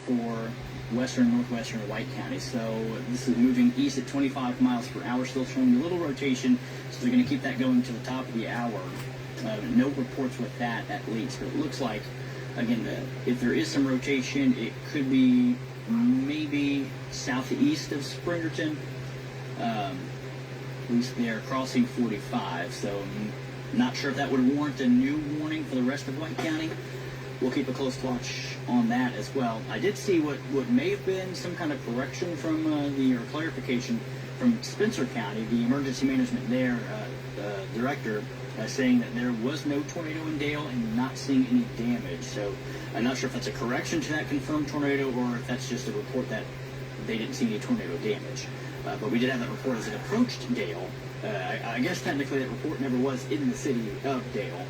for western, northwestern, White County. So this is moving east at 25 miles per hour, still showing a little rotation. So they're going to keep that going to the top of the hour. No reports with that, at least. But it looks like, again, if there is some rotation, it could be maybe southeast of Springerton. At least they're crossing 45. So I'm not sure if that would warrant a new warning for the rest of White County. We'll keep a close watch on that as well. I did see what may have been some kind of correction from or clarification from Spencer County, the emergency management there director, saying that there was no tornado in Dale and not seeing any damage. So I'm not sure if that's a correction to that confirmed tornado or if that's just a report that they didn't see any tornado damage. But we did have that report as it approached Dale. I guess technically that report never was in the city of Dale.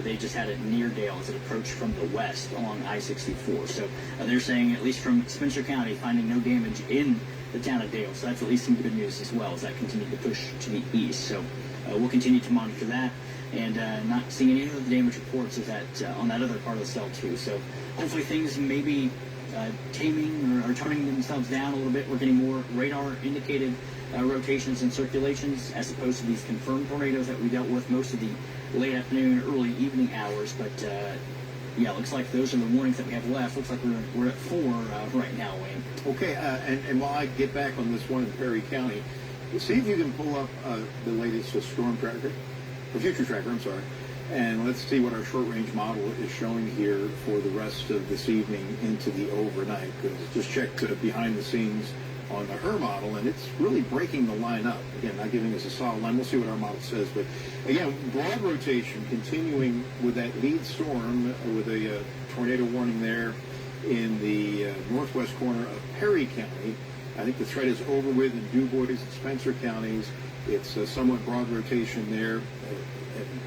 They just had it near Dale as it approached from the west along I-64. So they're saying, at least from Spencer County, finding no damage in the town of Dale. So that's at least some good news as well, as that continued to push to the east. So we'll continue to monitor that, and not seeing any of the damage reports of that on that other part of the cell too. So hopefully things may be taming or turning themselves down a little bit. We're getting more radar indicated rotations and circulations as opposed to these confirmed tornadoes that we dealt with most of the late afternoon, early evening hours. But yeah, looks like those are the warnings that we have left. Looks like we're at 4 right now, Wayne. Okay, and while I get back on this one in Perry County, see if you can pull up the latest storm tracker, or future tracker, I'm sorry, and let's see what our short-range model is showing here for the rest of this evening into the overnight. Because just checked behind the scenes on the HER model, and it's really breaking the line up. Again, not giving us a solid line. We'll see what our model says. But again, broad rotation continuing with that lead storm with a tornado warning there in the northwest corner of Perry County. I think the threat is over with in DuBois and Spencer counties. It's a somewhat broad rotation there,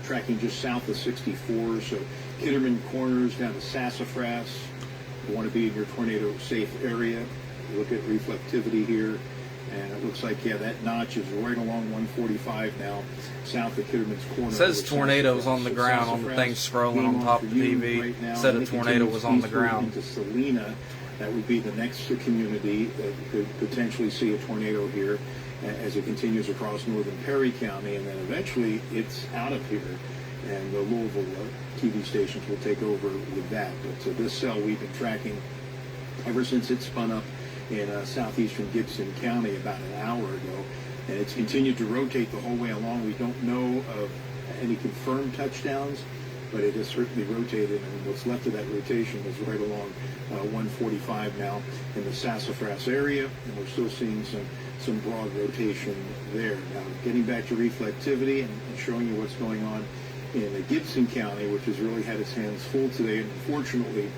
tracking just south of 64. So Kitterman Corners down to Sassafras. You want to be in your tornado safe area. Look at reflectivity here, and it looks like, yeah, that notch is right along 145 now, south of Kitterman's Corner. It says tornadoes on the ground on the thing scrolling on top of the TV. Right, said a tornado was on the ground. Into Salina, that would be the next community that could potentially see a tornado here as it continues across northern Perry County, and then eventually it's out of here, and the Louisville TV stations will take over with that. But this cell we've been tracking ever since it spun up in southeastern Gibson County about an hour ago, and it's continued to rotate the whole way along. We don't know of any confirmed touchdowns, but it has certainly rotated, and what's left of that rotation is right along 145 now in the Sassafras area, and we're still seeing some broad rotation there. Now, getting back to reflectivity and showing you what's going on in Gibson County, which has really had its hands full today, and unfortunately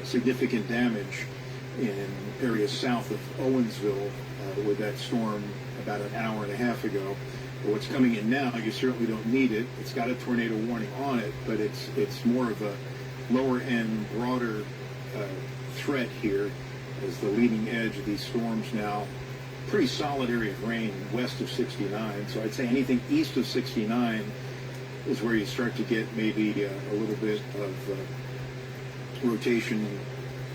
significant damage in areas south of Owensville with that storm about an hour and a half ago. But what's coming in now, you certainly don't need it. It's got a tornado warning on it, but it's more of a lower end, broader threat here as the leading edge of these storms now. Pretty solid area of rain west of 69. So I'd say anything east of 69 is where you start to get maybe a little bit of rotation.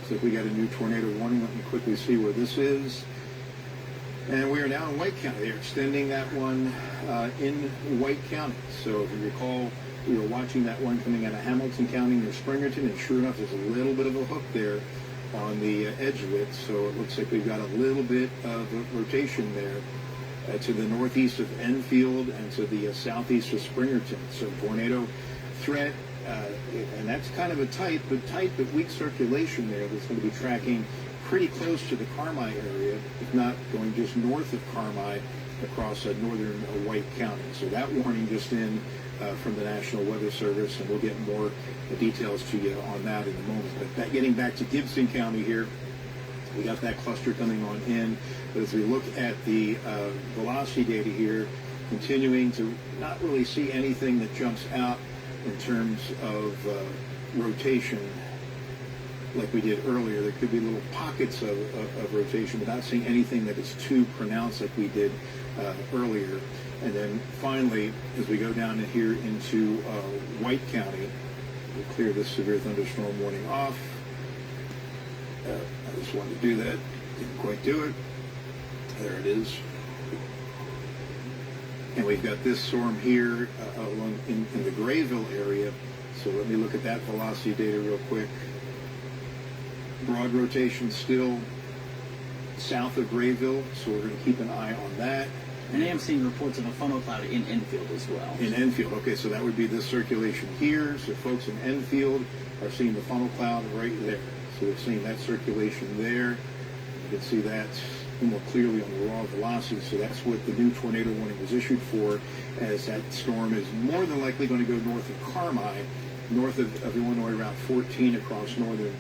So if we got a new tornado warning, let me quickly see where this is. And we are now in White County. They're extending that one in White County. So if you recall, we were watching that one coming out of Hamilton County near Springerton, and sure enough, there's a little bit of a hook there on the edge of it. So it looks like we've got a little bit of rotation there to the northeast of Enfield and to the southeast of Springerton. So tornado threat. And that's kind of a tight but weak circulation there that's going to be tracking pretty close to the Carmi area, if not going just north of Carmi across northern White County. So that warning just in from the National Weather Service, and we'll get more details to you on that in a moment. But getting back to Gibson County here, we got that cluster coming on in. But as we look at the velocity data here, continuing to not really see anything that jumps out in terms of rotation like we did earlier. There could be little pockets of rotation, but not seeing anything that is too pronounced like we did earlier. And then finally, as we go down in here into White County, we'll clear this severe thunderstorm warning off. I just wanted to do that. Didn't quite do it. There it is. And we've got this storm here along in the Grayville area. So let me look at that velocity data real quick. Broad rotation still south of Grayville, so we're going to keep an eye on that. And I am seeing reports of a funnel cloud in Enfield as well. In Enfield, okay, so that would be this circulation here. So folks in Enfield are seeing the funnel cloud right there. So they're seeing that circulation there. You can see that more clearly on the raw velocity. So that's what the new tornado warning was issued for, as that storm is more than likely going to go north of Carmi, north of Illinois Route 14 across northern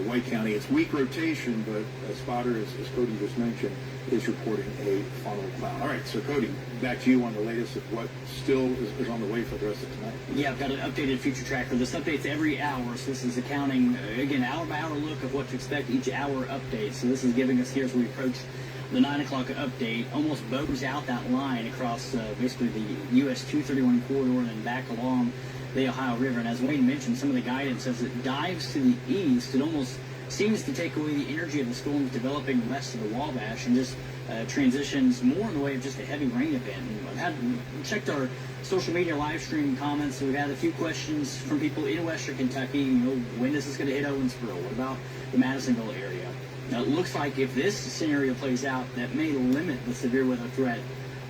White County. It's weak rotation, but a spotter, as Cody just mentioned, is reporting a funnel cloud. All right, so Cody, back to you on the latest of what still is on the way for the rest of tonight. Yeah, I've got an updated future tracker. This updates every hour, so this is accounting, again, hour-by-hour look of what to expect each hour update. So this is giving us here as we approach the 9 o'clock update, almost bows out that line across basically the US 231 corridor and then back along the Ohio River. And as Wayne mentioned, some of the guidance as it dives to the east, it almost seems to take away the energy of the storms developing west of the Wabash and just transitions more in the way of just a heavy rain event. And I've checked our social media live stream comments, so we've had a few questions from people in western Kentucky. You know, when is this going to hit Owensboro? What about the Madisonville area? Now, it looks like if this scenario plays out, that may limit the severe weather threat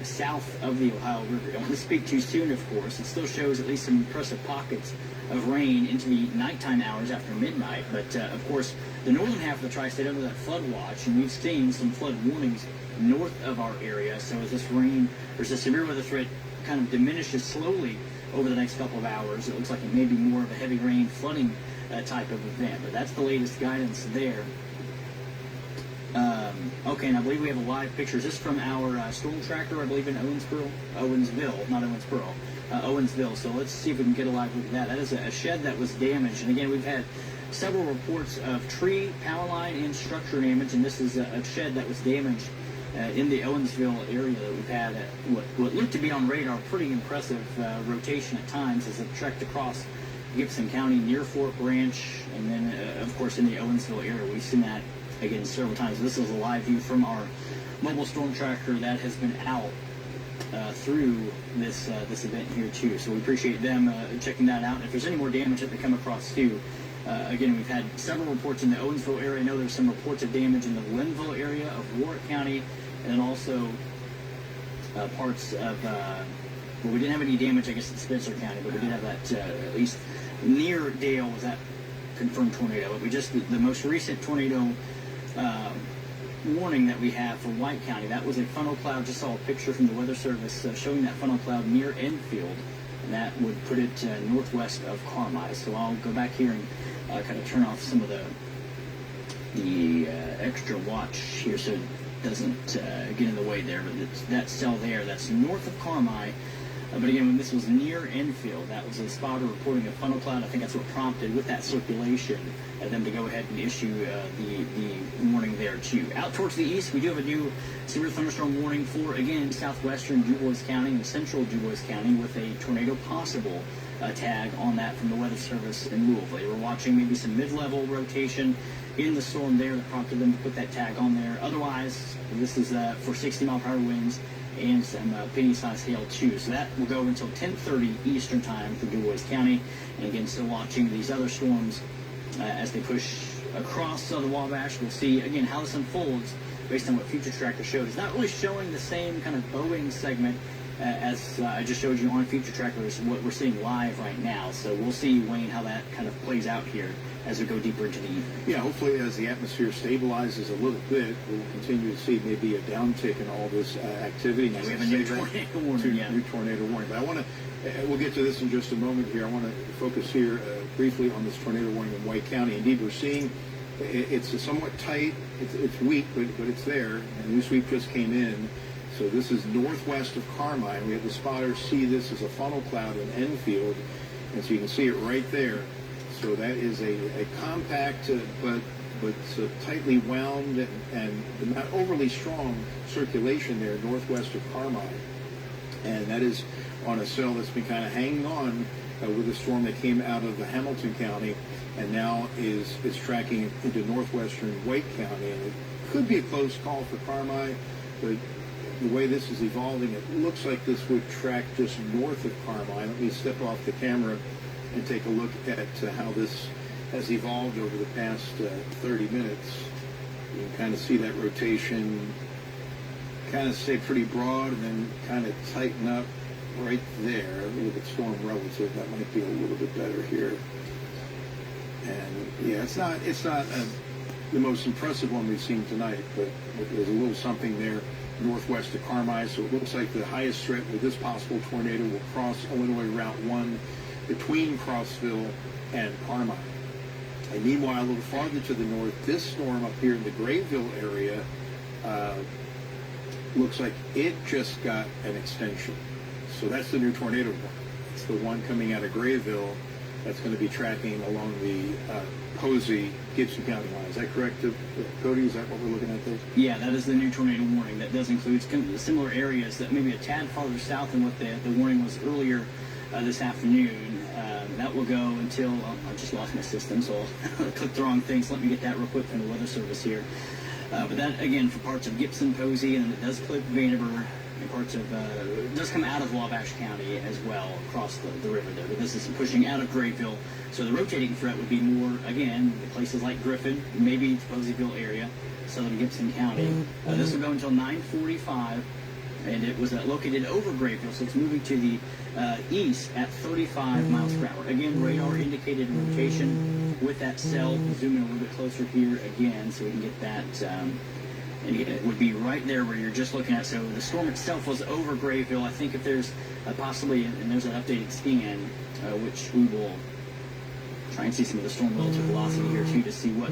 south of the Ohio River. Don't want to speak too soon, of course. It still shows at least some impressive pockets of rain into the nighttime hours after midnight. But, of course, the northern half of the tri-state under that flood watch, and we've seen some flood warnings north of our area. So as this rain, or as the severe weather threat kind of diminishes slowly over the next couple of hours, it looks like it may be more of a heavy rain flooding type of event. But that's the latest guidance there. Okay, and I believe we have a live picture. Is this from our storm tracker, I believe, in Owensville, not Owensboro, Owensville. So let's see if we can get a live look at that. That is a shed that was damaged. And again, we've had several reports of tree, power line, and structure damage. And this is a shed that was damaged in the Owensville area that we've had what looked to be on radar. Pretty impressive rotation at times as it trekked across Gibson County near Fort Branch. And then, of course, in the Owensville area, we've seen that again several times. This is a live view from our mobile storm tracker that has been out through this event here too. So we appreciate them checking that out. And if there's any more damage that they come across too, again, we've had several reports in the Owensville area. I know there's some reports of damage in the Linville area of Warwick County, and then also parts of well, we didn't have any damage, I guess, in Spencer County, but we did have that at least near Dale was that confirmed tornado. But we just the most recent tornado warning that we have for White County, that was a funnel cloud. Just saw a picture from the Weather Service showing that funnel cloud near Enfield, and that would put it northwest of Carmi. So I'll go back here and kind of turn off some of the extra watch here so it doesn't get in the way there. But that cell there, that's north of Carmi. But again, when this was near Enfield, that was a spotter reporting a funnel cloud. I think that's what prompted, with that circulation, them to go ahead and issue the warning there too. Out towards the east, we do have a new severe thunderstorm warning for, again, southwestern DuBois County and central DuBois County, with a tornado possible tag on that from the Weather Service in Louisville. They were watching maybe some mid-level rotation in the storm there that prompted them to put that tag on there. Otherwise, this is for 60-mile-per-hour winds and some penny-sized hail too. So that will go until 10:30 Eastern time for DuBois County. And again, still watching these other storms as they push across the Wabash. We'll see again how this unfolds based on what Future Tracker showed. It's not really showing the same kind of bowing segment as I just showed you on Future Tracker is what we're seeing live right now. So we'll see, Wayne, how that kind of plays out here as we go deeper into the evening. Yeah, hopefully as the atmosphere stabilizes a little bit, we'll continue to see maybe a downtick in all this activity. Yeah, we have a new tornado warning. New tornado warning. But I want to, we'll get to this in just a moment here. I want to focus here briefly on this tornado warning in White County. Indeed, we're seeing it's somewhat tight. It's weak, but it's there. A new sweep just came in. So this is northwest of Carmi. We have the spotter see this as a funnel cloud in Enfield. And so you can see it right there. So that is a compact but tightly wound and not overly strong circulation there northwest of Carmi. And that is on a cell that's been kind of hanging on with a storm that came out of the Hamilton County and now is tracking into northwestern WEHT County. And it could be a close call for Carmi, but the way this is evolving, it looks like this would track just north of Carmi. Let me step off the camera and take a look at how this has evolved over the past 30 minutes. You can kind of see that rotation kind of stay pretty broad and then kind of tighten up right there. A little bit storm relative. That might be a little bit better here. And yeah, it's not the most impressive one we've seen tonight, but there's a little something there northwest of Carmi. So it looks like the highest threat with this possible tornado will cross Illinois Route 1 between Crossville and Carmi. And meanwhile, a little farther to the north, this storm up here in the Grayville area looks like it just got an extension. So that's the new tornado one. It's the one coming out of Grayville that's going to be tracking along the Posey, Gibson County line. Is that correct, Cody? Is that what we're looking at there? Yeah, that is the new tornado warning. That does include similar areas that maybe a tad farther south than what the warning was earlier this afternoon. That will go until, I just lost my system, so I'll click the wrong thing, so let me get that real quick from the weather service here. But that, again, for parts of Gibson, Posey, and it does clip Vanderburgh, and parts of, it does come out of Wabash County as well, across the river there. But this is pushing out of Grayville, so the rotating threat would be more, again, places like Griffin, maybe the Poseyville area, southern Gibson County. This will go until 9:45. And it was located over Grayville, so it's moving to the east at 35 miles per hour. Again, radar indicated rotation with that cell. Zoom in a little bit closer here again so we can get that. And again, it would be right there where you're just looking at. So the storm itself was over Grayville. I think if there's possibly, and there's an updated scan, which we will try and see some of the storm relative velocity here too to see what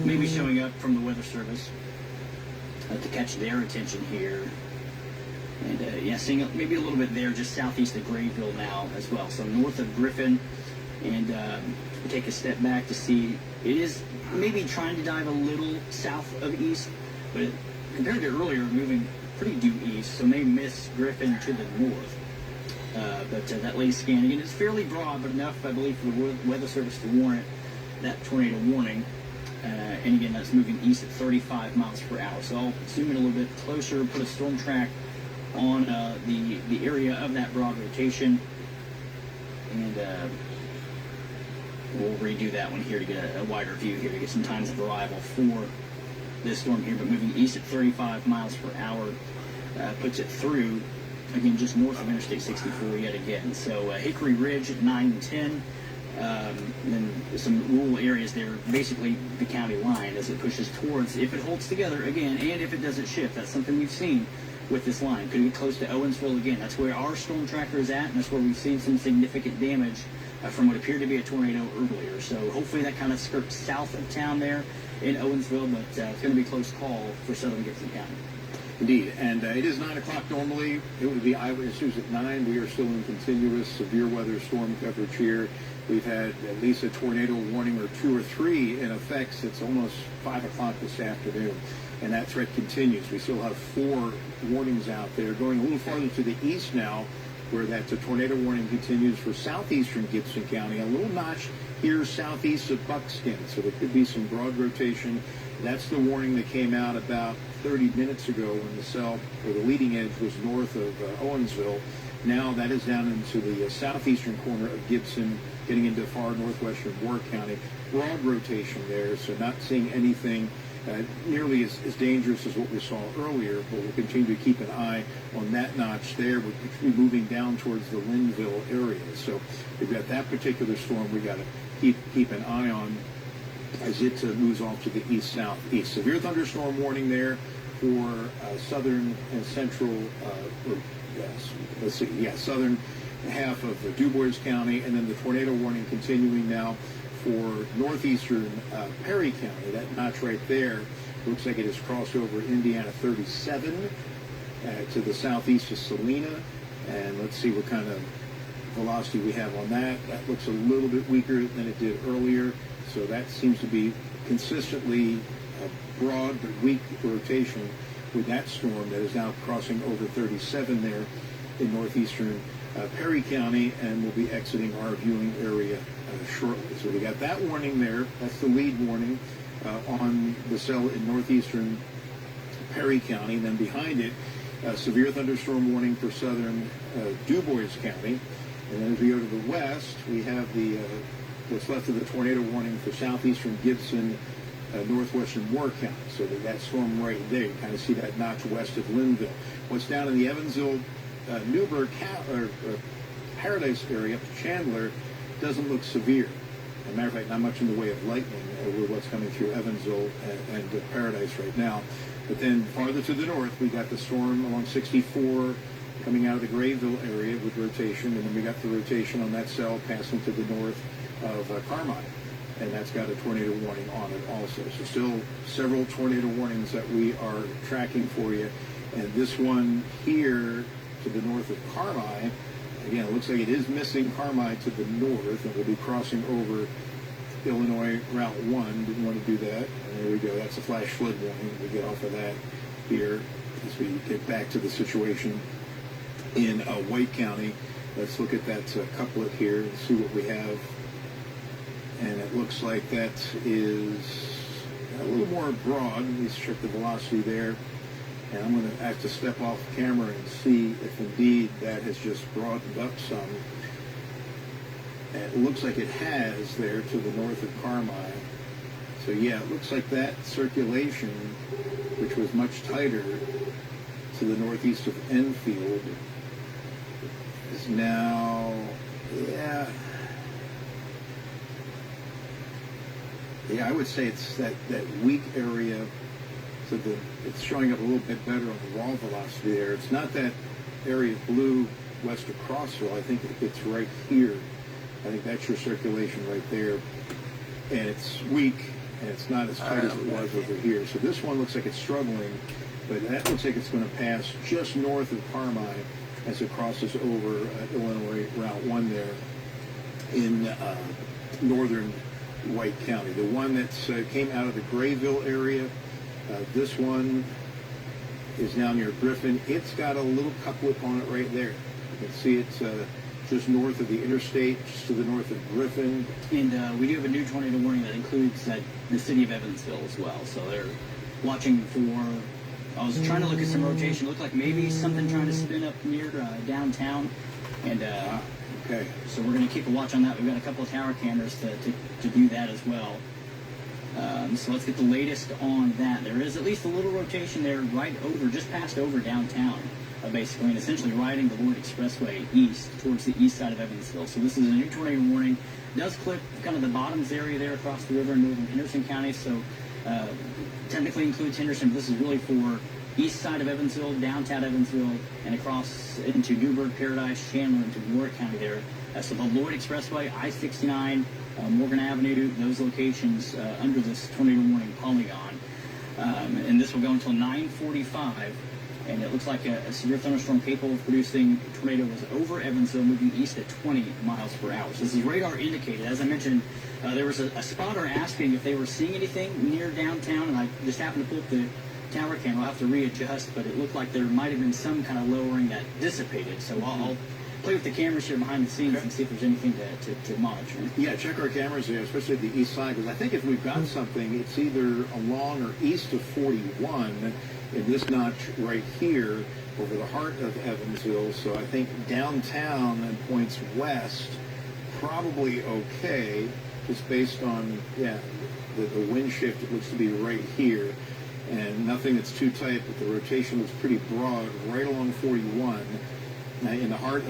may be showing up from the weather service to catch their attention here. And yeah, seeing maybe a little bit there just southeast of Grayville now as well. So north of Griffin, and take a step back to see it is maybe trying to dive a little south of east, but compared to earlier, moving pretty due east, so may miss Griffin to the north. But that latest scan, again, it's fairly broad, but enough, I believe, for the Weather Service to warrant that tornado warning. And again, that's moving east at 35 miles per hour. So I'll zoom in a little bit closer, put a storm track on the area of that broad rotation, and we'll redo that one here to get a wider view here to get some times of arrival for this storm here. But moving east at 35 miles per hour puts it through, again, just north of Interstate 64 yet again. So Hickory Ridge at 9 and 10. Then some rural areas there, basically the county line as it pushes towards, if it holds together again, and if it doesn't shift. That's something we've seen with this line. Could get close to Owensville again. That's where our storm tracker is at, and that's where we've seen some significant damage from what appeared to be a tornado earlier. So hopefully that kind of skirts south of town there in Owensville, but it's going to be a close call for southern Gibson County. Indeed, and it is 9 o'clock normally. It would be Eyewitness News at 9. We are still in continuous severe weather storm coverage here. We've had at least a tornado warning or 2 or 3 in effect since almost 5 o'clock this afternoon, and that threat continues. We still have 4 warnings out there. Going a little farther to the east now, where that tornado warning continues for southeastern Gibson County. A little notch here southeast of Buckskin, so there could be some broad rotation. That's the warning that came out about 30 minutes ago when the cell, or the leading edge, was north of Owensville. Now that is down into the southeastern corner of Gibson, getting into far northwestern Warwick County. Broad rotation there, so not seeing anything nearly as dangerous as what we saw earlier, but we'll continue to keep an eye on that notch there. We'll be moving down towards the Linville area. So we've got that particular storm we got to keep an eye on as it moves off to the east-southeast. Severe thunderstorm warning there for southern and central, southern half of DuBois County, and then the tornado warning continuing now for northeastern Perry County. That notch right there looks like it has crossed over Indiana 37 to the southeast of Salina. And let's see what kind of velocity we have on that. That looks a little bit weaker than it did earlier. So that seems to be consistently a broad but weak rotation with that storm that is now crossing over 37 there in northeastern Perry County, and we'll be exiting our viewing area shortly. So we got that warning there. That's the lead warning on the cell in northeastern Perry County. And then behind it, severe thunderstorm warning for southern DuBois County. And then as we go to the west, we have the what's left of the tornado warning for southeastern Gibson, northwestern Moore County. So that storm right there, you kind of see that notch west of Linville. What's down in the Evansville, Newburgh, Paradise area, Chandler, doesn't look severe. As a matter of fact, not much in the way of lightning with what's coming through Evansville and Paradise right now. But then farther to the north, we got the storm along 64 coming out of the Grayville area with rotation, and then we got the rotation on that cell passing to the north of Carmine, and that's got a tornado warning on it also. So still several tornado warnings that we are tracking for you. And this one here to the north of Carmine, again, it looks like it is missing Carmine to the north, and we'll be crossing over Illinois Route 1. Didn't want to do that. And there we go. That's a flash flood warning. We'll get off of that here as we get back to the situation in White County. Let's look at that couplet here and see what we have. And it looks like that is a little more broad. Let me check the velocity there. And I'm going to have to step off camera and see if indeed that has just broadened up some. And it looks like it has there to the north of Carmine. So yeah, it looks like that circulation, which was much tighter to the northeast of Enfield, is now, I would say it's that weak area. So it's showing up a little bit better on the raw velocity there. It's not that area of blue west of Crossville. I think it's right here. I think that's your circulation right there. And it's weak, and it's not as tight as it was over here. So this one looks like it's struggling, but that looks like it's going to pass just north of Carmine as it crosses over Illinois Route 1 there in northern White County. The one that came out of the Grayville area, this one is now near Griffin. It's got a little couplet on it right there. You can see it's just north of the interstate, just to the north of Griffin. And we do have a new tornado warning that includes the city of Evansville as well. So they're watching for, I was trying to look at some rotation. It looked like maybe something trying to spin up near downtown. And okay. So we're going to keep a watch on that. We've got a couple of tower cameras to do that as well. So let's get the latest on that. There is at least a little rotation there right over, just past over downtown, basically, and essentially riding the Lloyd Expressway east towards the east side of Evansville. So this is a new tornado warning. It does clip kind of the bottoms area there across the river in northern Henderson County. So technically includes Henderson, but this is really for east side of Evansville, downtown Evansville, and across into Newburgh, Paradise, Chandler, into Moore County there. So the Lloyd Expressway, I-69, Morgan Avenue, those locations under this tornado warning polygon. And this will go until 9:45. And it looks like a severe thunderstorm capable of producing a tornado was over Evansville, moving east at 20 miles per hour. So this is radar indicated. As I mentioned, there was a spotter asking if they were seeing anything near downtown, and I just happened to pull up the tower camera. I'll have to readjust, but it looked like there might have been some kind of lowering that dissipated. So I'll play with the cameras here behind the scenes and see if there's anything to monitor. Yeah, check our cameras there, especially the east side, because I think if we've got something, it's either along or east of 41 in this notch right here over the heart of Evansville. So I think downtown and points west, probably okay, just based on, the wind shift. It looks to be right here. And nothing that's too tight, but the rotation looks pretty broad right along 41 in the heart of